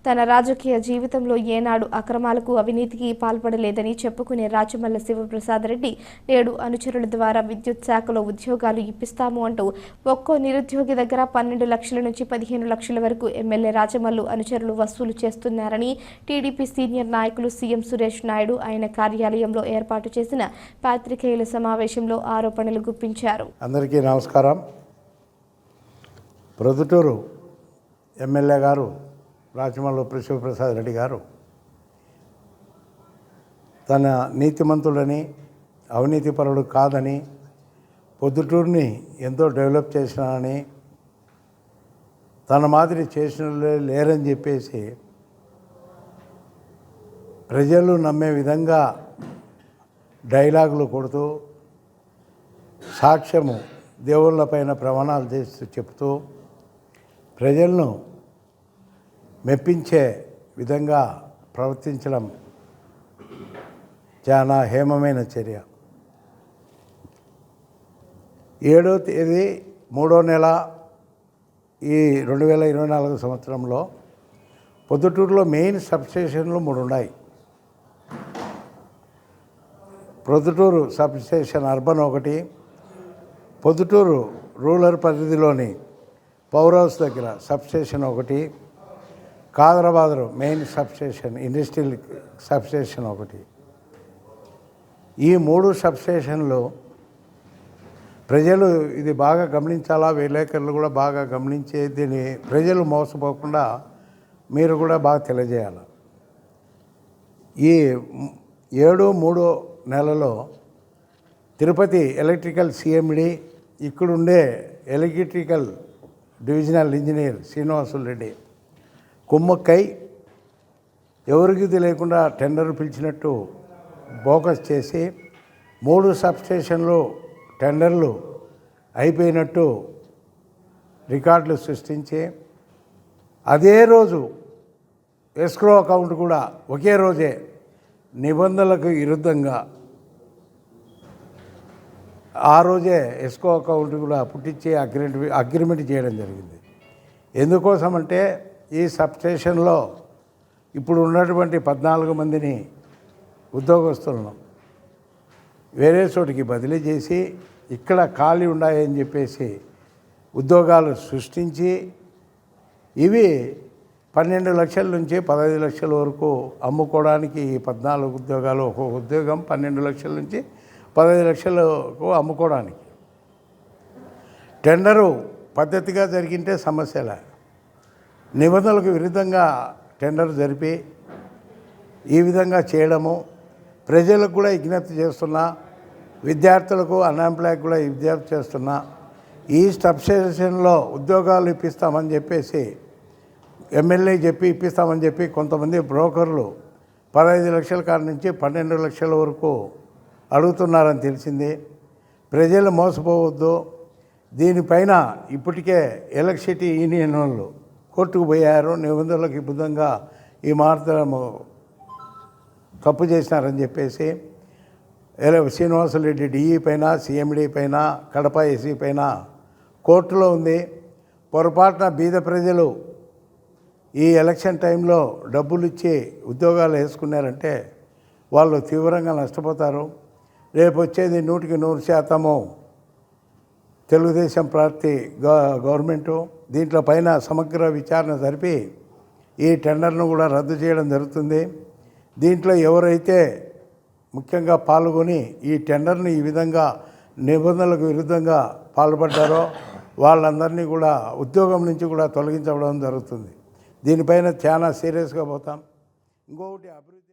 తన రాజకీయ జీవితంలో ఏనాడు అక్రమాలకు అవినీతికి పాల్పడలేదని చెప్పుకునే రాచమల్ల శివప్రసాద్ రెడ్డి నేడు అనుచరుల ద్వారా విద్యుత్ శాఖలో ఉద్యోగాలు ఇప్పిస్తాము అంటూ ఒక్కో నిరుద్యోగి దగ్గర 12 లక్షల నుంచి 15 లక్షల వరకు ఎమ్మెల్యే రాచమల్లు అనుచరులు వసూలు చేస్తున్నారని టీడీపీ సీనియర్ నాయకులు సీఎం సురేష్ నాయుడు ఆయన కార్యాలయంలో ఏర్పాటు చేసిన పాత్రికేయుల సమావేశంలో ఆరోపణలు గుప్పించారు. అందరికీ నమస్కారం. ప్రొద్దుటూరు ఎమ్మెల్యే గారు రాచమల్లు శివప్రసాద్ రెడ్డి గారు తన నీతిమంతుడని అవినీతిపరుడు కాదని పొద్దుటూరుని ఎంతో డెవలప్ చేసినానని తన మాదిరి చేసిన లేరని చెప్పేసి ప్రజలు నమ్మే విధంగా డైలాగులు కొడుతూ సాక్ష్యము దేవుళ్ళపైన ప్రమాణాలు చేస్తూ చెప్తూ ప్రజలను మెప్పించే విధంగా ప్రవర్తించడం చాలా హేమమైన చర్య. 7వ తేదీ 3వ నెల ఈ 2024 సంవత్సరంలో పొద్దుటూరులో మెయిన్ సబ్స్టేషన్లు 3 ఉన్నాయి. పొద్దుటూరు సబ్స్టేషన్ అర్బన్ ఒకటి, పొద్దుటూరు రూరల్ పరిధిలోని పవర్ హౌస్ దగ్గర సబ్స్టేషన్ ఒకటి, Kadarabad main substation industrial substation ఒకటి. ఈ 3 సబ్స్టేషన్లు ప్రజలు ఇది బాగా గమనించాలా, విలేకరులు కూడా బాగా గమనించే దీన్ని ప్రజలు మోసపోకుండా మీరు కూడా బాగా తెలియజేయాలి. ఈ 7-3 నెలలో తిరుపతి ఎలక్ట్రికల్ సిఎండి ఇక్కడుండే electrical divisional engineer Srinivasulu Reddy కుమ్మక్కై ఎవరికి తెలియకుండా టెండర్ పిలిచినట్టు బోకస్ చేసి 3 సబ్స్టేషన్లు టెండర్లు అయిపోయినట్టు రికార్డులు సృష్టించి అదే రోజు ఎస్క్రో అకౌంట్ కూడా ఒకే రోజే నిబంధనలకు విరుద్ధంగా ఆ రోజే ఎస్క్రో అకౌంట్ కూడా పుట్టించి అగ్రిమెంట్ చేయడం జరిగింది. ఎందుకోసమంటే ఈ సబ్స్టేషన్లో ఇప్పుడు ఉన్నటువంటి 14 మందిని ఉద్యోగస్తులను వేరే చోటికి బదిలీ చేసి ఇక్కడ ఖాళీ ఉన్నాయని చెప్పేసి ఉద్యోగాలు సృష్టించి ఇవి 12 లక్షల నుంచి 15 లక్షల వరకు అమ్ముకోవడానికి ఈ 14 ఉద్యోగాలు ఒక్కొక్క ఉద్యోగం 12 లక్షల నుంచి 15 లక్షలకు అమ్ముకోవడానికి టెండరు పద్ధతిగా జరిగింటే సమస్యలే. నిబంధనలకు విరుద్ధంగా టెండర్ జరిపి ఈ విధంగా చేయడము ప్రజలకు కూడా విజ్ఞప్తి చేస్తున్నా, విద్యార్థులకు అన్ఎంప్లాయ్కి కూడా విజ్ఞప్తి చేస్తున్నా. ఈ సబ్స్టేషన్లో ఉద్యోగాలు ఇప్పిస్తామని చెప్పేసి ఎమ్మెల్యే చెప్పి ఇప్పిస్తామని చెప్పి కొంతమంది బ్రోకర్లు 15 లక్షల కాడ నుంచి 12 లక్షల వరకు అడుగుతున్నారని తెలిసింది. ప్రజలు మోసపోవద్దు. దీనిపైన ఇప్పటికే ఎలక్ట్రిసిటీ యూనియన్ వాళ్ళు కోర్టుకు పోయారు. నిబంధనలకు విరుద్ధంగా ఈ మార్తము తప్పు చేసినారని చెప్పేసి శ్రీనివాసరెడ్డి డిఈ పైన, సిఎండి పైన, కడప ఎస్సీ పైన కోర్టులో ఉంది. పొరపాటున బీద ప్రజలు ఈ ఎలక్షన్ టైంలో డబ్బులు ఇచ్చి ఉద్యోగాలు వేసుకున్నారంటే వాళ్ళు తీవ్రంగా నష్టపోతారు. రేపు వచ్చేది 100% తెలుగుదేశం పార్టీ గవర్నమెంటు. దీంట్లో పైన సమగ్ర విచారణ జరిపి ఈ టెండర్ను కూడా రద్దు చేయడం జరుగుతుంది. దీంట్లో ఎవరైతే ముఖ్యంగా పాల్గొని ఈ టెండర్ని ఈ విధంగా నిబంధనలకు విరుద్ధంగా పాల్పడ్డారో వాళ్ళందరినీ కూడా ఉద్యోగం నుంచి కూడా తొలగించడం జరుగుతుంది. దీనిపైన చాలా సీరియస్గా పోతాం. ఇంకొకటి అభివృద్ధి